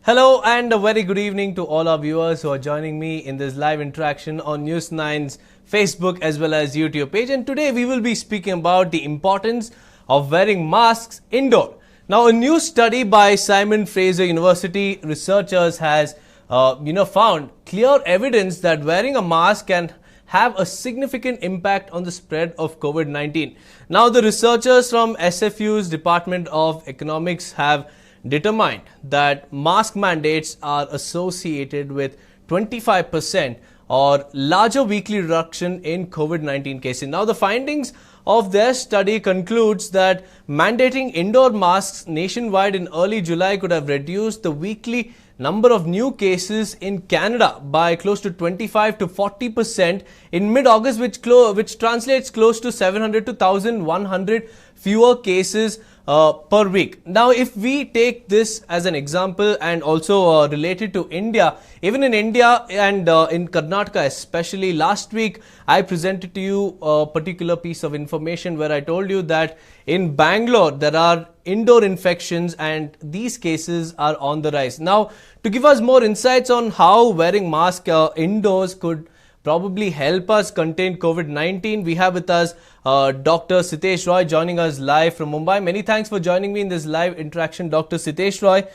Hello and a very good evening to all our viewers who are joining me in this live interaction on News 9's Facebook as well as YouTube page. And today we will be speaking about the importance of wearing masks indoor. Now, a new study by Simon Fraser University researchers has found clear evidence that wearing a mask can have a significant impact on the spread of COVID-19. Now, the researchers from SFU's Department of Economics have determined that mask mandates are associated with 25% or larger weekly reduction in COVID-19 cases. Now, the findings of their study concludes that mandating indoor masks nationwide in early July could have reduced the weekly number of new cases in Canada by close to 25 to 40% in mid-August, which translates close to 700 to 1,100 fewer cases per week. Now, if we take this as an example and also related to India, even in India and in Karnataka especially, last week I presented to you a particular piece of information where I told you that in Bangalore there are indoor infections and these cases are on the rise. Now, to give us more insights on how wearing mask indoors could probably help us contain COVID-19, we have with us Dr. Sitesh Roy joining us live from Mumbai. Many thanks for joining me in this live interaction, Dr. Sitesh Roy.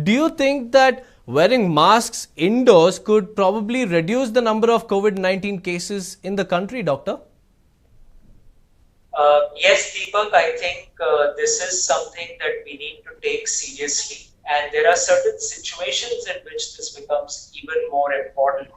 Do you think that wearing masks indoors could probably reduce the number of COVID-19 cases in the country, Doctor? Yes, Deepak, I think this is something that we need to take seriously. And there are certain situations in which this becomes even more important.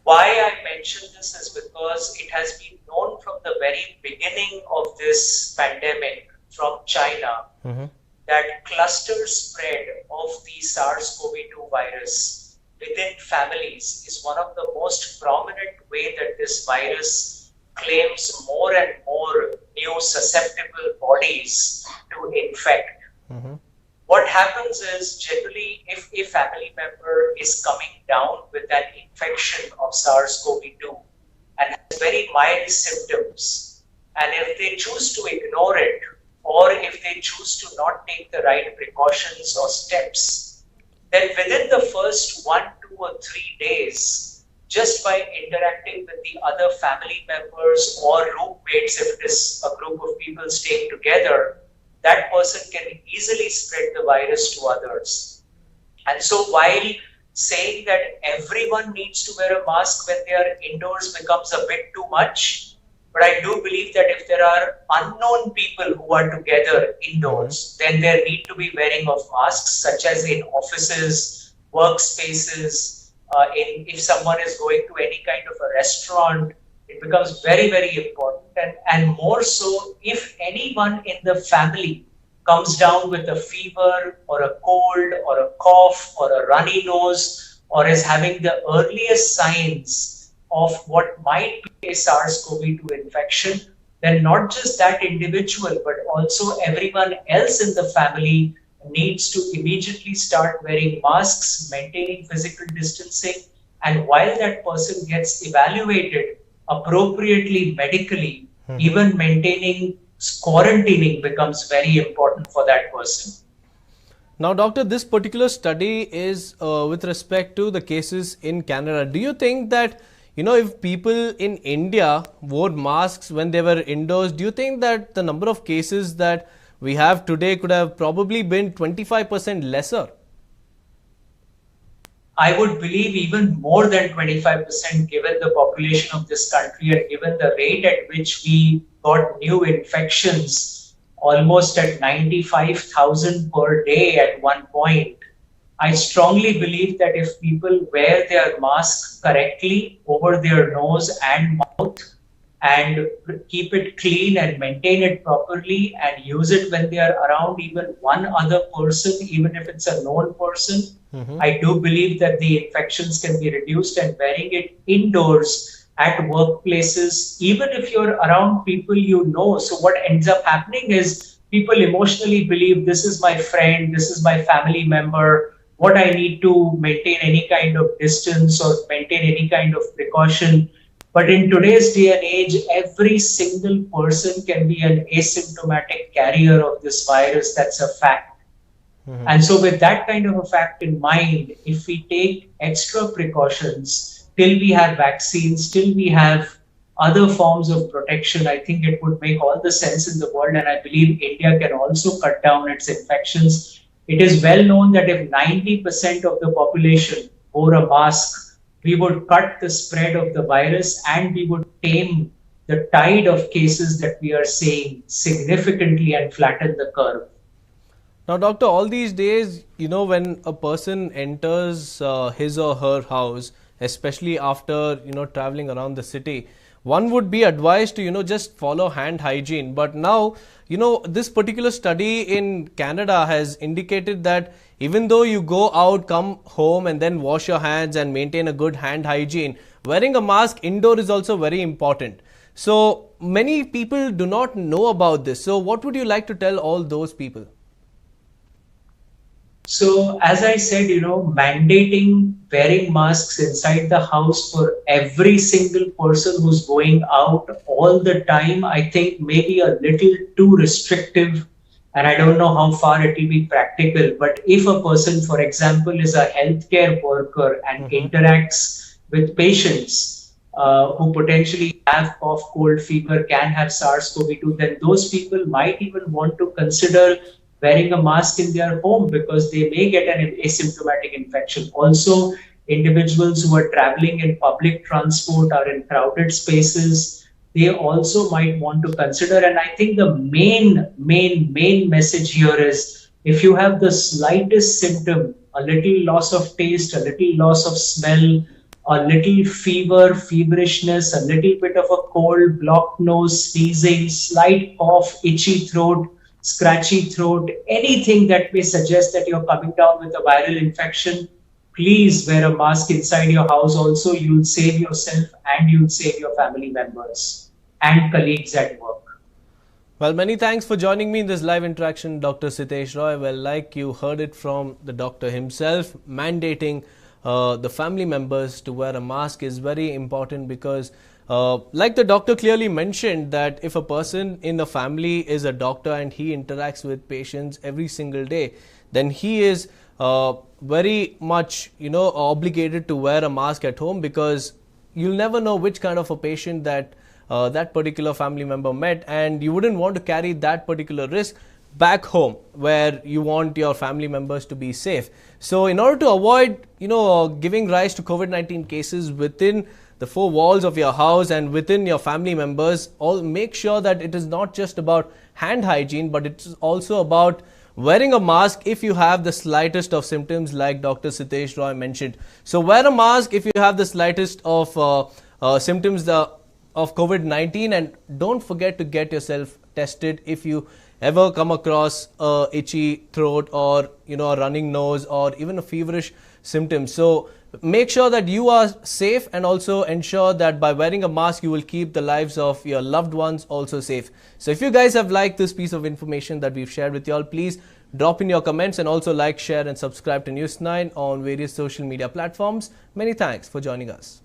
Why I mention this is because it has been known from the very beginning of this pandemic from China that cluster spread of the SARS-CoV-2 virus within families is one of the most prominent way that this virus claims more and more new susceptible bodies to infect. What happens is generally if a family member is coming down with an infection of SARS-CoV-2 and has very mild symptoms, and if they choose to ignore it or if they choose to not take the right precautions or steps, then within the first 1, 2 or 3 days, just by interacting with the other family members or roommates, if it is a group of people staying together, that person can easily spread the virus to others. And so while saying that everyone needs to wear a mask when they are indoors becomes a bit too much, but I do believe that if there are unknown people who are together indoors, then there need to be wearing of masks, such as in offices, workspaces, if someone is going to any kind of a restaurant, it becomes very, very important. And more so if anyone in the family comes down with a fever or a cold or a cough or a runny nose or is having the earliest signs of what might be a SARS-CoV-2 infection, then not just that individual but also everyone else in the family needs to immediately start wearing masks, maintaining physical distancing, and while that person gets evaluated appropriately medically, even maintaining quarantining becomes very important for that person. Now, Doctor, this particular study is with respect to the cases in Canada. Do you think that, if people in India wore masks when they were indoors, do you think that the number of cases that we have today could have probably been 25% lesser? I would believe even more than 25% given the population of this country and given the rate at which we got new infections, almost at 95,000 per day at one point. I strongly believe that if people wear their mask correctly over their nose and mouth and keep it clean and maintain it properly and use it when they are around even one other person, even if it's a known person, I do believe that the infections can be reduced, and wearing it indoors at workplaces, even if you're around people you know. So what ends up happening is people emotionally believe this is my friend, this is my family member, what I need to maintain any kind of distance or maintain any kind of precaution. But in today's day and age, every single person can be an asymptomatic carrier of this virus. That's a fact. And so with that kind of a fact in mind, if we take extra precautions till we have vaccines, till we have other forms of protection, I think it would make all the sense in the world. And I believe India can also cut down its infections. It is well known that if 90% of the population wore a mask, we would cut the spread of the virus and we would tame the tide of cases that we are seeing significantly and flatten the curve. Now, doctor, all these days, when a person enters his or her house, especially after, traveling around the city, one would be advised to, just follow hand hygiene. But now, this particular study in Canada has indicated that even though you go out, come home and then wash your hands and maintain a good hand hygiene, wearing a mask indoor is also very important. So many people do not know about this. So what would you like to tell all those people? So, as I said, mandating wearing masks inside the house for every single person who's going out all the time, I think maybe a little too restrictive. And I don't know how far it will be practical. But if a person, for example, is a healthcare worker and interacts with patients who potentially have cough, cold, fever, can have SARS-CoV-2, then those people might even want to consider wearing a mask in their home because they may get an asymptomatic infection. Also, individuals who are traveling in public transport or in crowded spaces, they also might want to consider. And I think the main message here is if you have the slightest symptom, a little loss of taste, a little loss of smell, a little fever, feverishness, a little bit of a cold, blocked nose, sneezing, slight cough, itchy throat, scratchy throat, anything that may suggest that you're coming down with a viral infection, please wear a mask inside your house. Also, you'll save yourself and you'll save your family members and colleagues at work. Well, many thanks for joining me in this live interaction, Dr. Sitesh Roy. Well, like you heard it from the doctor himself, mandating the family members to wear a mask is very important because like the doctor clearly mentioned that if a person in the family is a doctor and he interacts with patients every single day, then he is very much, obligated to wear a mask at home because you'll never know which kind of a patient that that particular family member met, and you wouldn't want to carry that particular risk back home where you want your family members to be safe. So in order to avoid, giving rise to COVID-19 cases within the four walls of your house and within your family members, all make sure that it is not just about hand hygiene, but it's also about wearing a mask if you have the slightest of symptoms like Dr. Sitesh Roy mentioned. So wear a mask if you have the slightest of symptoms of COVID-19, and don't forget to get yourself tested if you ever come across a itchy throat or a running nose or even a feverish symptom. So make sure that you are safe and also ensure that by wearing a mask you will keep the lives of your loved ones also safe. So if you guys have liked this piece of information that we've shared with you all, please drop in your comments and also like, share and subscribe to News 9 on various social media platforms. Many thanks for joining us.